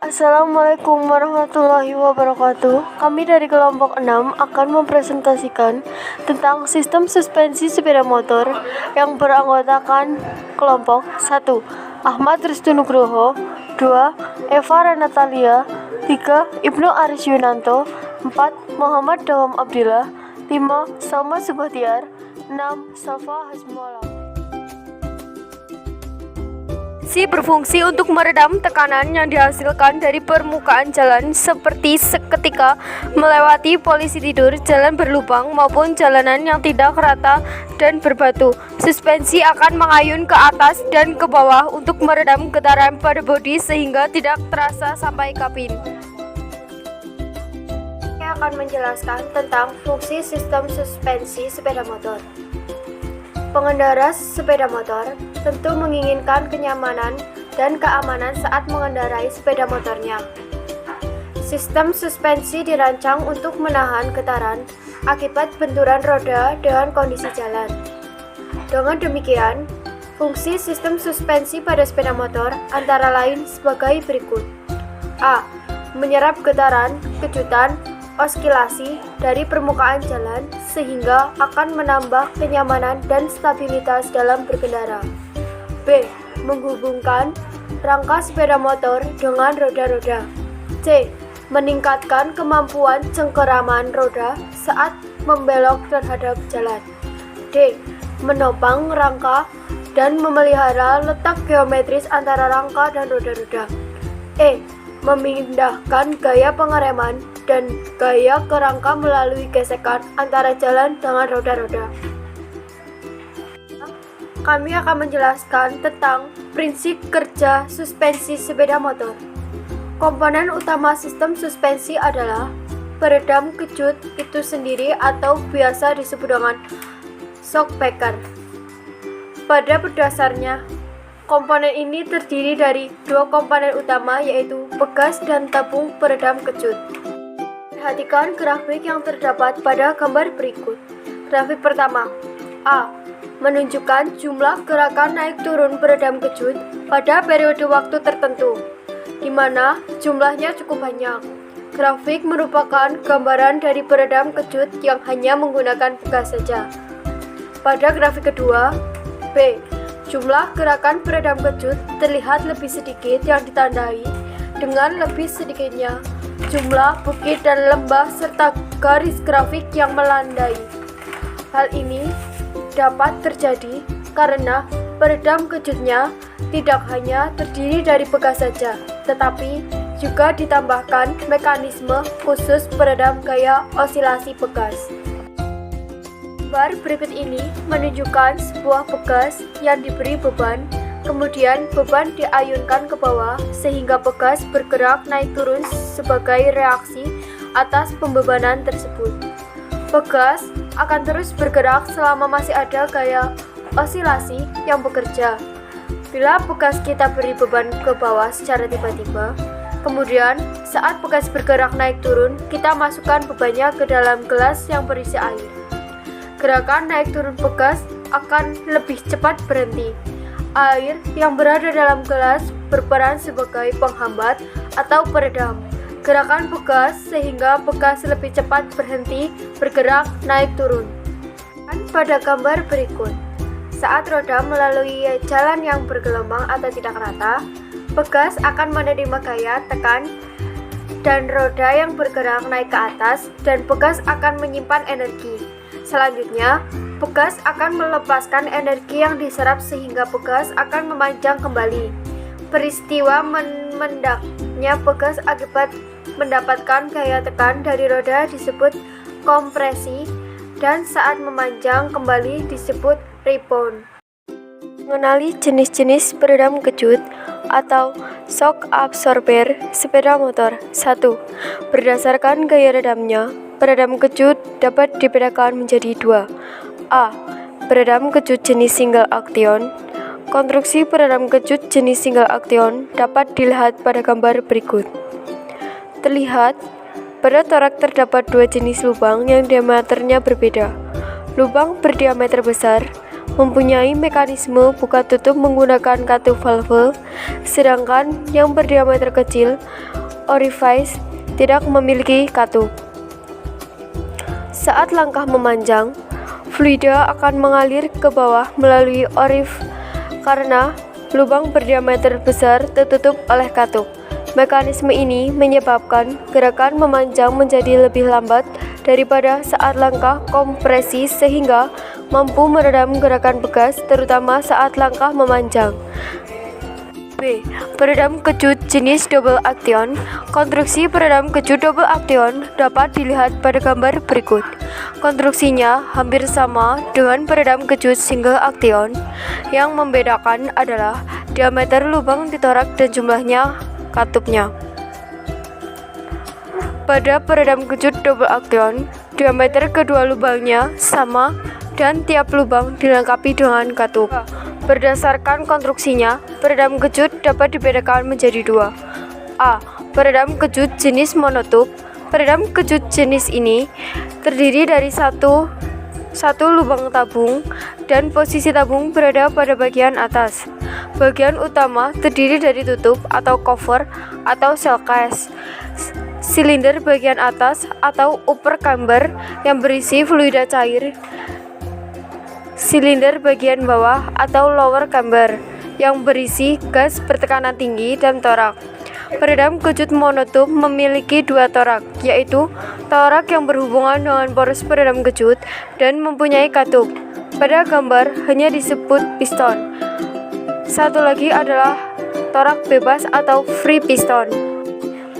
Assalamualaikum warahmatullahi wabarakatuh. Kami dari kelompok 6 akan mempresentasikan tentang sistem suspensi sepeda motor yang beranggotakan kelompok 1. Ahmad Rizky Nugroho, 2. Eva Renatalia, 3. Ibnu Aris Yunanto, 4. Muhammad Dawam Abdillah, 5. Salma Subhatiar, 6. Safa Hasmullah. Berfungsi untuk meredam tekanan yang dihasilkan dari permukaan jalan seperti seketika melewati polisi tidur, jalan berlubang maupun jalanan yang tidak rata dan berbatu. Suspensi akan mengayun ke atas dan ke bawah untuk meredam getaran pada bodi sehingga tidak terasa sampai kabin. Saya akan menjelaskan tentang fungsi sistem suspensi sepeda motor. Pengendara sepeda motor tentu menginginkan kenyamanan dan keamanan saat mengendarai sepeda motornya. Sistem suspensi dirancang untuk menahan getaran akibat benturan roda dengan kondisi jalan. Dengan demikian, fungsi sistem suspensi pada sepeda motor antara lain sebagai berikut. A. Menyerap getaran, kejutan, oskilasi dari permukaan jalan sehingga akan menambah kenyamanan dan stabilitas dalam berkendara. B. Menghubungkan rangka sepeda motor dengan roda-roda. C. Meningkatkan kemampuan cengkeraman roda saat membelok terhadap jalan. D. Menopang rangka dan memelihara letak geometris antara rangka dan roda-roda. E. Memindahkan gaya pengereman dan gaya kerangka melalui gesekan antara jalan dengan roda-roda. Kami akan menjelaskan tentang prinsip kerja suspensi sepeda motor. Komponen utama sistem suspensi adalah peredam kejut itu sendiri atau biasa disebut dengan shock breaker. Pada dasarnya, komponen ini terdiri dari dua komponen utama yaitu pegas dan tabung peredam kejut. Perhatikan grafik yang terdapat pada gambar berikut. Grafik pertama, A. Menunjukkan jumlah gerakan naik turun peredam kejut pada periode waktu tertentu, di mana jumlahnya cukup banyak. Grafik merupakan gambaran dari peredam kejut yang hanya menggunakan pegas saja. Pada grafik kedua, B. Jumlah gerakan peredam kejut terlihat lebih sedikit yang ditandai dengan lebih sedikitnya jumlah bukit dan lembah serta garis grafik yang melandai. Hal ini dapat terjadi karena peredam kejutnya tidak hanya terdiri dari pegas saja, tetapi juga ditambahkan mekanisme khusus peredam gaya osilasi pegas. Gambar berikut ini menunjukkan sebuah pegas yang diberi beban, kemudian beban diayunkan ke bawah sehingga pegas bergerak naik turun sebagai reaksi atas pembebanan tersebut. Pegas akan terus bergerak selama masih ada gaya osilasi yang bekerja. Bila pegas kita beri beban ke bawah secara tiba-tiba, kemudian saat pegas bergerak naik turun, kita masukkan bebannya ke dalam gelas yang berisi air. Gerakan naik turun pegas akan lebih cepat berhenti. Air yang berada dalam gelas berperan sebagai penghambat atau peredam gerakan pegas sehingga pegas lebih cepat berhenti bergerak naik turun. Dan pada gambar berikut, saat roda melalui jalan yang bergelombang atau tidak rata, pegas akan menerima gaya tekan dan roda yang bergerak naik ke atas dan pegas akan menyimpan energi. Selanjutnya, pegas akan melepaskan energi yang diserap sehingga pegas akan memanjang kembali. Peristiwa memendaknya pegas akibat mendapatkan gaya tekan dari roda disebut kompresi dan saat memanjang kembali disebut rebound. Mengenali jenis-jenis peredam kejut atau shock absorber sepeda motor. 1. Berdasarkan gaya redamnya, peredam kejut dapat dibedakan menjadi 2. A. Peredam kejut jenis single action. Konstruksi peredam kejut jenis single action dapat dilihat pada gambar berikut. Terlihat, pada torak terdapat dua jenis lubang yang diameternya berbeda. Lubang berdiameter besar mempunyai mekanisme buka tutup menggunakan katup valve, sedangkan yang berdiameter kecil, orifice, tidak memiliki katup. Saat langkah memanjang, fluida akan mengalir ke bawah melalui orifice karena lubang berdiameter besar tertutup oleh katup. Mekanisme ini menyebabkan gerakan memanjang menjadi lebih lambat daripada saat langkah kompresi sehingga mampu meredam gerakan bekas terutama saat langkah memanjang. B. Peredam kecut jenis double action. Konstruksi peredam kecut double action dapat dilihat pada gambar berikut. Konstruksinya hampir sama dengan peredam kecut single action. Yang membedakan adalah diameter lubang di torak dan jumlahnya katupnya. Pada peredam kecut double action, diameter kedua lubangnya sama dan tiap lubang dilengkapi dengan katup. Berdasarkan konstruksinya, peredam kecut dapat dibedakan menjadi dua. A. Peredam kecut jenis monotup. Peredam kecut jenis ini terdiri dari satu lubang tabung dan posisi tabung berada pada bagian atas. Bagian utama terdiri dari tutup atau cover atau shell case, silinder bagian atas atau upper chamber yang berisi fluida cair, silinder bagian bawah atau lower chamber yang berisi gas bertekanan tinggi dan torak. Peredam kecut monotup memiliki dua torak, yaitu torak yang berhubungan dengan poros peredam kecut dan mempunyai katup. Pada gambar hanya disebut piston. Satu lagi adalah torak bebas atau free piston.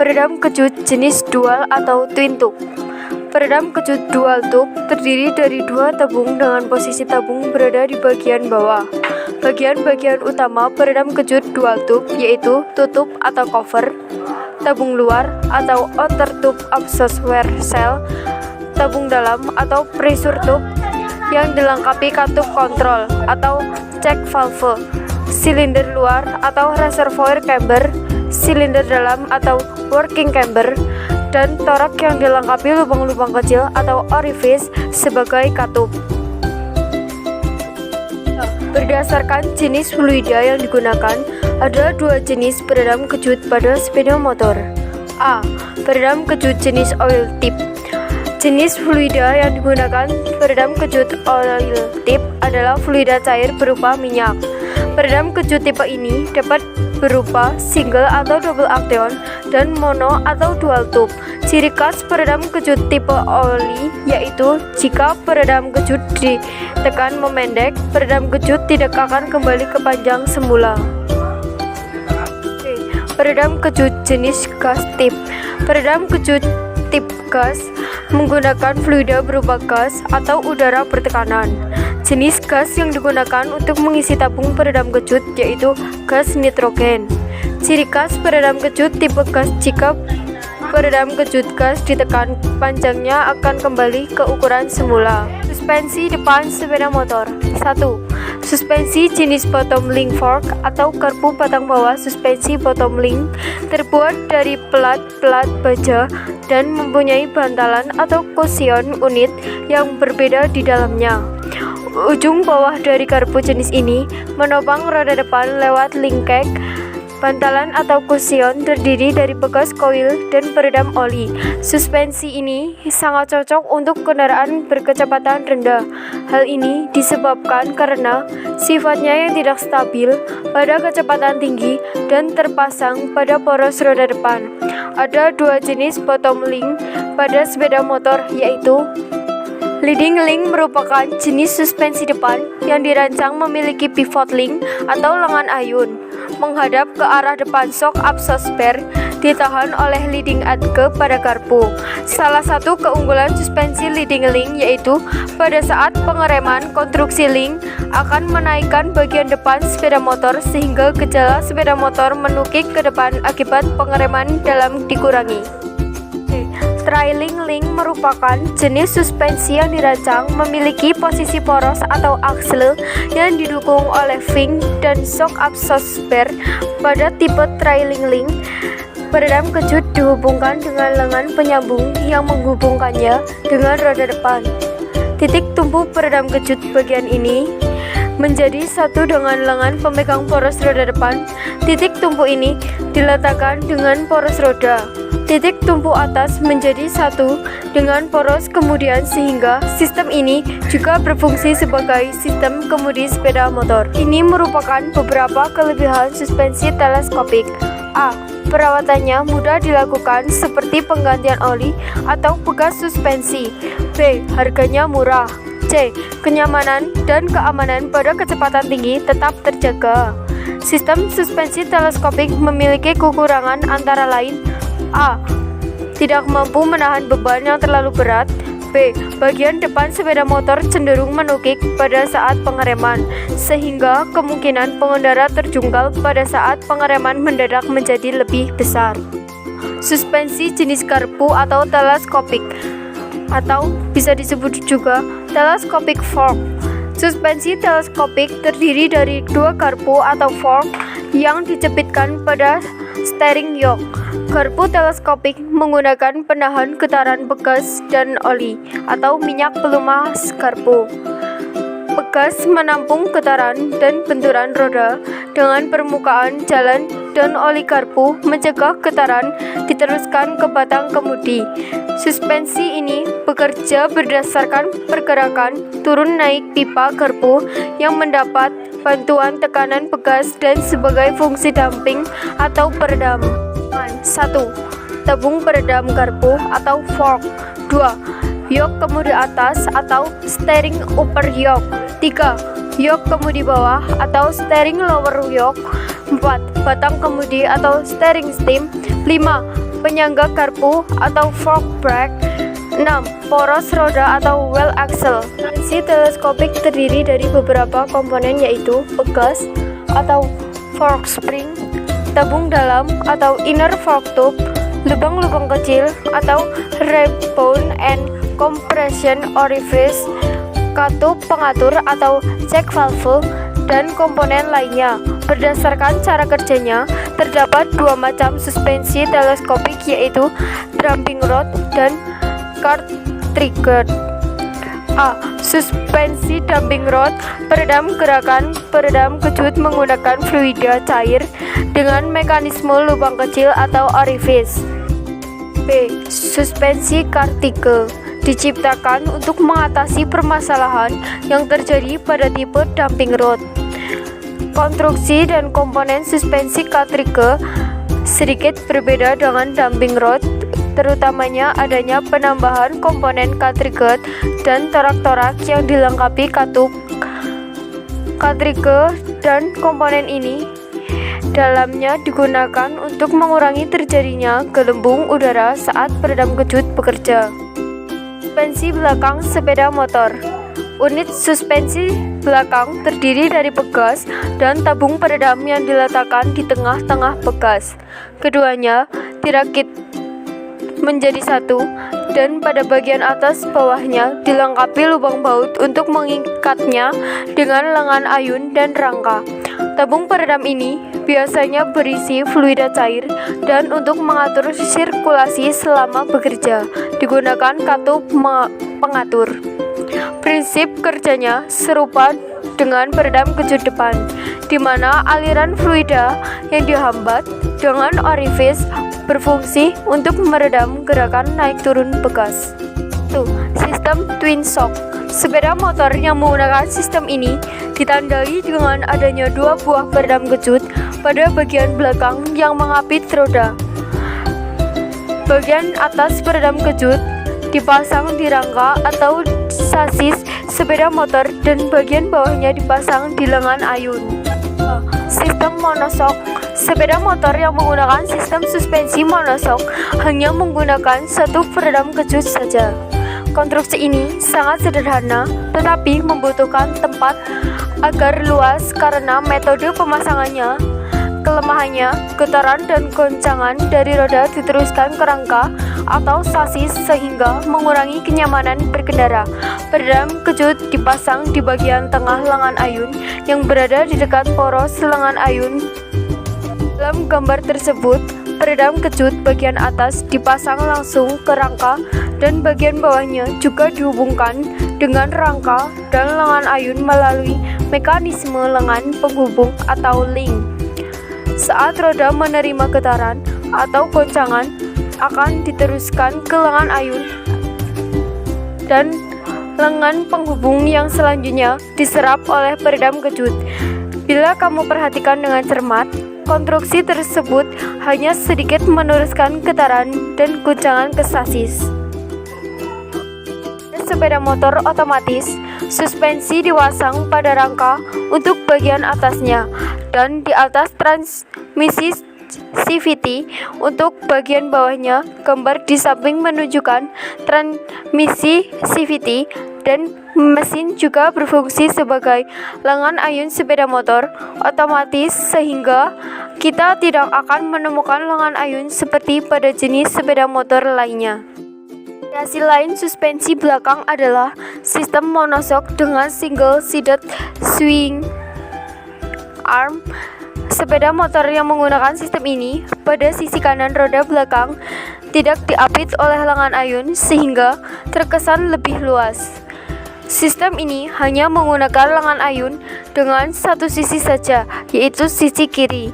Peredam kecut jenis dual atau twin tube. Peredam kecut dual tube terdiri dari dua tabung dengan posisi tabung berada di bagian bawah. Bagian-bagian utama peredam kecut dual tube yaitu tutup atau cover, tabung luar atau outer tube absorber cell, tabung dalam atau pressure tube yang dilengkapi katup kontrol atau check valve, silinder luar atau reservoir chamber, silinder dalam atau working chamber, dan torak yang dilengkapi lubang-lubang kecil atau orifice sebagai katup. Berdasarkan jenis fluida yang digunakan, ada dua jenis peredam kecut pada sepeda motor. A. Peredam kecut jenis oil tip. Jenis fluida yang digunakan peredam kecut oil tip adalah fluida cair berupa minyak. Peredam kecut tipe ini dapat berupa single atau double action dan mono atau dual tube. Ciri khas peredam kecut tipe oli yaitu jika peredam kecut ditekan memendek, peredam kecut tidak akan kembali ke panjang semula. Peredam kecut jenis gas tip. Peredam kecut tip gas menggunakan fluida berupa gas atau udara bertekanan. Jenis gas yang digunakan untuk mengisi tabung peredam kecut yaitu gas nitrogen. Ciri khas peredam kecut tipe gas jika peredam kecut gas ditekan, panjangnya akan kembali ke ukuran semula. Suspensi depan sepeda motor. 1. Suspensi jenis bottom link fork atau garpu batang bawah. Suspensi bottom link terbuat dari pelat-pelat baja dan mempunyai bantalan atau cushion unit yang berbeda di dalamnya. Ujung bawah dari garpu jenis ini menopang roda depan lewat linkage. Bantalan atau cushion terdiri dari bekas koil dan peredam oli. Suspensi ini sangat cocok untuk kendaraan berkecepatan rendah. Hal ini disebabkan karena sifatnya yang tidak stabil pada kecepatan tinggi dan terpasang pada poros roda depan. Ada dua jenis bottom link pada sepeda motor yaitu leading link merupakan jenis suspensi depan yang dirancang memiliki pivot link atau lengan ayun menghadap ke arah depan shock absorber ditahan oleh leading edge pada garpu. Salah satu keunggulan suspensi leading link yaitu pada saat pengereman konstruksi link akan menaikkan bagian depan sepeda motor sehingga gejala sepeda motor menukik ke depan akibat pengereman dalam dikurangi. Trailing link merupakan jenis suspensi yang dirancang memiliki posisi poros atau aksel yang didukung oleh wing dan shock absorber. Pada tipe trailing link, peredam kecut dihubungkan dengan lengan penyambung yang menghubungkannya dengan roda depan. Titik tumpu peredam kecut bagian ini menjadi satu dengan lengan pemegang poros roda depan. Titik tumpu ini diletakkan dengan poros roda. Titik tumpu atas menjadi satu dengan poros kemudian sehingga sistem ini juga berfungsi sebagai sistem kemudi sepeda motor. Ini merupakan beberapa kelebihan suspensi teleskopik. A. Perawatannya mudah dilakukan seperti penggantian oli atau bekas suspensi. B. Harganya murah. C. Kenyamanan dan keamanan pada kecepatan tinggi tetap terjaga. Sistem suspensi teleskopik memiliki kekurangan antara lain: A. Tidak mampu menahan beban yang terlalu berat. B. Bagian depan sepeda motor cenderung menukik pada saat pengereman, sehingga kemungkinan pengendara terjungkal pada saat pengereman mendadak menjadi lebih besar. Suspensi jenis garpu atau teleskopik, atau bisa disebut juga telescopic fork. Suspensi teleskopik terdiri dari dua garpu atau fork yang dicepitkan pada steering yoke. Garpu teleskopik menggunakan penahan getaran bekas dan oli atau minyak pelumas garpu. Bekas menampung getaran dan benturan roda dengan permukaan jalan dan oli garpu mencegah getaran diteruskan ke batang kemudi. Suspensi ini bekerja berdasarkan pergerakan turun naik pipa garpu yang mendapat bantuan tekanan bekas dan sebagai fungsi damping atau peredam. 1. Tabung peredam garpu atau fork. 2. Yoke kemudi atas atau steering upper yoke. 3. Yoke kemudi bawah atau steering lower yoke. 4. Batang kemudi atau steering stem. 5. Penyangga garpu atau fork brake. 6. Poros roda atau wheel axle. Suspensi teleskopik terdiri dari beberapa komponen yaitu bekas atau fork spring, tabung dalam atau inner fork tube, lubang-lubang kecil atau rib bone and compression orifice, katup pengatur atau check valve, dan komponen lainnya. Berdasarkan cara kerjanya, terdapat dua macam suspensi teleskopik yaitu damping rod dan cart trigger. A. Suspensi damping rod peredam gerakan peredam kejut menggunakan fluida cair dengan mekanisme lubang kecil atau orifice. B. Suspensi cart trigger diciptakan untuk mengatasi permasalahan yang terjadi pada tipe damping rod. Konstruksi dan komponen suspensi cart trigger sedikit berbeda dengan damping rod, terutamanya adanya penambahan komponen cart trigger dan torak-torak yang dilengkapi katup. Cart trigger dan komponen ini dalamnya digunakan untuk mengurangi terjadinya gelembung udara saat peredam kejut bekerja. Suspensi belakang sepeda motor. Unit suspensi belakang terdiri dari bekas dan tabung peredam yang diletakkan di tengah-tengah bekas. Keduanya dirakit menjadi satu dan pada bagian atas bawahnya dilengkapi lubang baut untuk mengikatnya dengan lengan ayun dan rangka. Tabung peredam ini biasanya berisi fluida cair dan untuk mengatur sirkulasi selama bekerja digunakan katup pengatur. Prinsip kerjanya serupa dengan peredam kejut depan, di mana aliran fluida yang dihambat dengan orifice berfungsi untuk meredam gerakan naik turun bekas. 1. Sistem twin shock. Sepeda motor yang menggunakan sistem ini ditandai dengan adanya dua buah peredam kejut pada bagian belakang yang mengapit roda. Bagian atas peredam kejut dipasang di rangka atau sasis sepeda motor dan bagian bawahnya dipasang di lengan ayun. Sistem monoshock. Sepeda motor yang menggunakan sistem suspensi monoshock hanya menggunakan satu peredam kejut saja. Konstruksi ini sangat sederhana tetapi membutuhkan tempat agar luas karena metode pemasangannya. Kelemahannya, getaran dan goncangan dari roda diteruskan ke rangka atau sasis sehingga mengurangi kenyamanan berkendara. Peredam kejut dipasang di bagian tengah lengan ayun yang berada di dekat poros lengan ayun. Dalam gambar tersebut, peredam kejut bagian atas dipasang langsung ke rangka dan bagian bawahnya juga dihubungkan dengan rangka dan lengan ayun melalui mekanisme lengan penghubung atau link. Saat roda menerima getaran atau goncangan akan diteruskan ke lengan ayun dan lengan penghubung yang selanjutnya diserap oleh peredam kejut. Bila kamu perhatikan dengan cermat, konstruksi tersebut hanya sedikit meneruskan getaran dan goncangan ke sasis. Sepeda motor otomatis, suspensi dipasang pada rangka untuk bagian atasnya dan di atas transmisi CVT untuk bagian bawahnya. Gambar di samping menunjukkan transmisi CVT dan mesin juga berfungsi sebagai lengan ayun sepeda motor otomatis sehingga kita tidak akan menemukan lengan ayun seperti pada jenis sepeda motor lainnya. Variasi lain suspensi belakang adalah sistem monoshock dengan single seated swing arm. Sepeda motor yang menggunakan sistem ini pada sisi kanan roda belakang tidak diapit oleh lengan ayun sehingga terkesan lebih luas. Sistem ini hanya menggunakan lengan ayun dengan satu sisi saja, yaitu sisi kiri.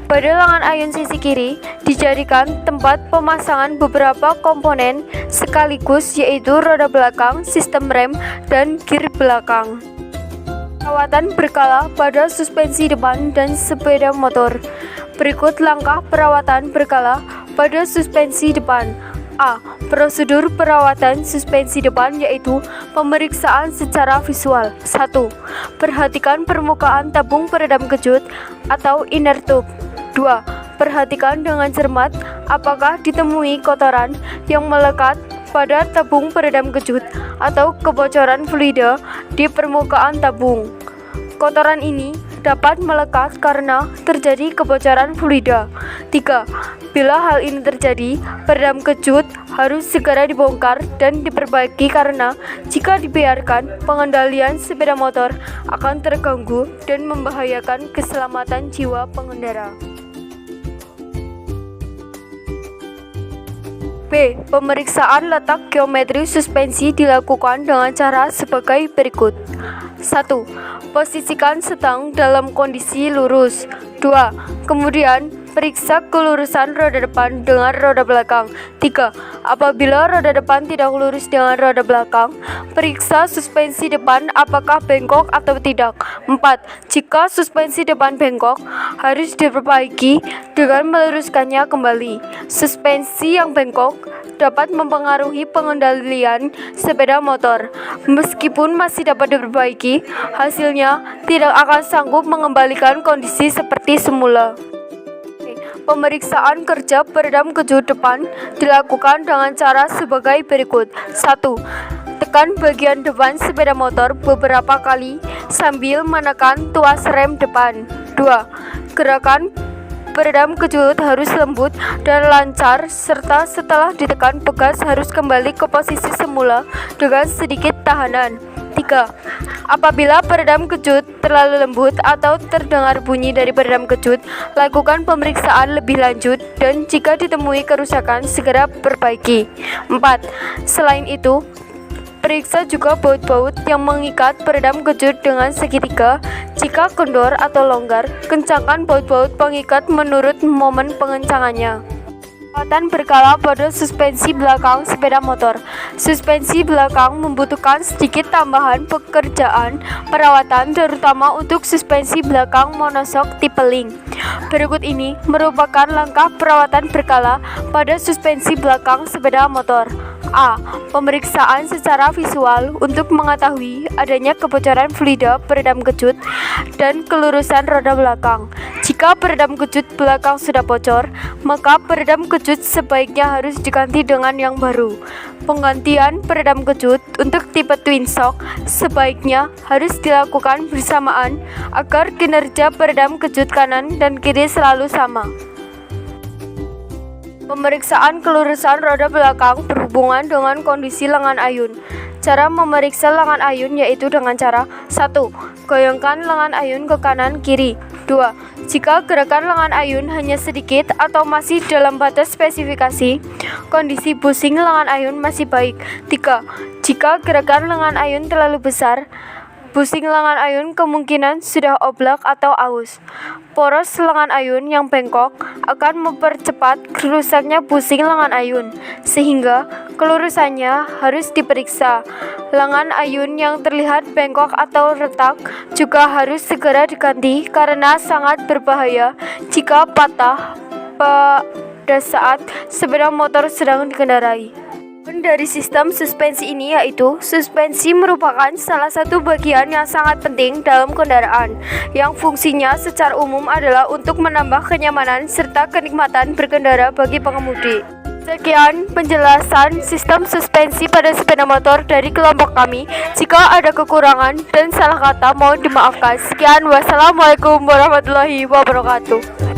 Pada lengan ayun sisi kiri dijadikan tempat pemasangan beberapa komponen sekaligus, yaitu roda belakang, sistem rem, dan gear belakang. Perawatan berkala pada suspensi depan dan sepeda motor. Berikut langkah perawatan berkala pada suspensi depan. A. Prosedur perawatan suspensi depan yaitu pemeriksaan secara visual. 1. Perhatikan permukaan tabung peredam kejut atau inner tube. 2. Perhatikan dengan cermat apakah ditemui kotoran yang melekat pada tabung peredam kejut atau kebocoran fluida di permukaan tabung. Kotoran ini dapat melekat karena terjadi kebocoran fluida. 3. Bila hal ini terjadi, peredam kejut harus segera dibongkar dan diperbaiki karena jika dibiarkan, pengendalian sepeda motor akan terganggu dan membahayakan keselamatan jiwa pengendara. B. Pemeriksaan letak geometri suspensi dilakukan dengan cara sebagai berikut. 1. Posisikan stang dalam kondisi lurus. 2. Kemudian periksa kelurusan roda depan dengan roda belakang. 3. Apabila roda depan tidak lurus dengan roda belakang, periksa suspensi depan apakah bengkok atau tidak. 4. Jika suspensi depan bengkok, harus diperbaiki dengan meluruskannya kembali. Suspensi yang bengkok dapat mempengaruhi pengendalian sepeda motor. Meskipun masih dapat diperbaiki, hasilnya tidak akan sanggup mengembalikan kondisi seperti semula. Pemeriksaan kerja peredam kejut depan dilakukan dengan cara sebagai berikut. 1. Tekan bagian depan sepeda motor beberapa kali sambil menekan tuas rem depan. 2. Gerakan peredam kejut harus lembut dan lancar serta setelah ditekan pegas harus kembali ke posisi semula dengan sedikit tahanan. 3. Apabila peredam kejut terlalu lembut atau terdengar bunyi dari peredam kejut, lakukan pemeriksaan lebih lanjut dan jika ditemui kerusakan, segera perbaiki. 4. Selain itu, periksa juga baut-baut yang mengikat peredam kejut dengan segitiga. Jika kendor atau longgar, kencangkan baut-baut pengikat menurut momen pengencangannya. Perawatan berkala pada suspensi belakang sepeda motor. Suspensi belakang membutuhkan sedikit tambahan pekerjaan perawatan terutama untuk suspensi belakang monoshock tipe link. Berikut ini merupakan langkah perawatan berkala pada suspensi belakang sepeda motor. A. Pemeriksaan secara visual untuk mengetahui adanya kebocoran fluida peredam kejut dan kelurusan roda belakang. Jika peredam kejut belakang sudah bocor, maka peredam kejut sebaiknya harus diganti dengan yang baru. Penggantian peredam kejut untuk tipe twin shock sebaiknya harus dilakukan bersamaan agar kinerja peredam kejut kanan dan kiri selalu sama. Pemeriksaan kelurusan roda belakang berhubungan dengan kondisi lengan ayun. Cara memeriksa lengan ayun yaitu dengan cara 1. Goyangkan lengan ayun ke kanan kiri. 2. Jika gerakan lengan ayun hanya sedikit atau masih dalam batas spesifikasi, kondisi pusing lengan ayun masih baik. 3. Jika gerakan lengan ayun terlalu besar, pusing lengan ayun kemungkinan sudah oblak atau aus. Poros lengan ayun yang bengkok akan mempercepat rusaknya pusing lengan ayun, sehingga kelurusannya harus diperiksa. Lengan ayun yang terlihat bengkok atau retak juga harus segera diganti karena sangat berbahaya jika patah pada saat sepeda motor sedang dikendarai. Dari sistem suspensi ini yaitu suspensi merupakan salah satu bagian yang sangat penting dalam kendaraan yang fungsinya secara umum adalah untuk menambah kenyamanan serta kenikmatan berkendara bagi pengemudi. Sekian penjelasan sistem suspensi pada sepeda motor dari kelompok kami. Jika ada kekurangan dan salah kata mohon dimaafkan. Sekian, wassalamualaikum warahmatullahi wabarakatuh.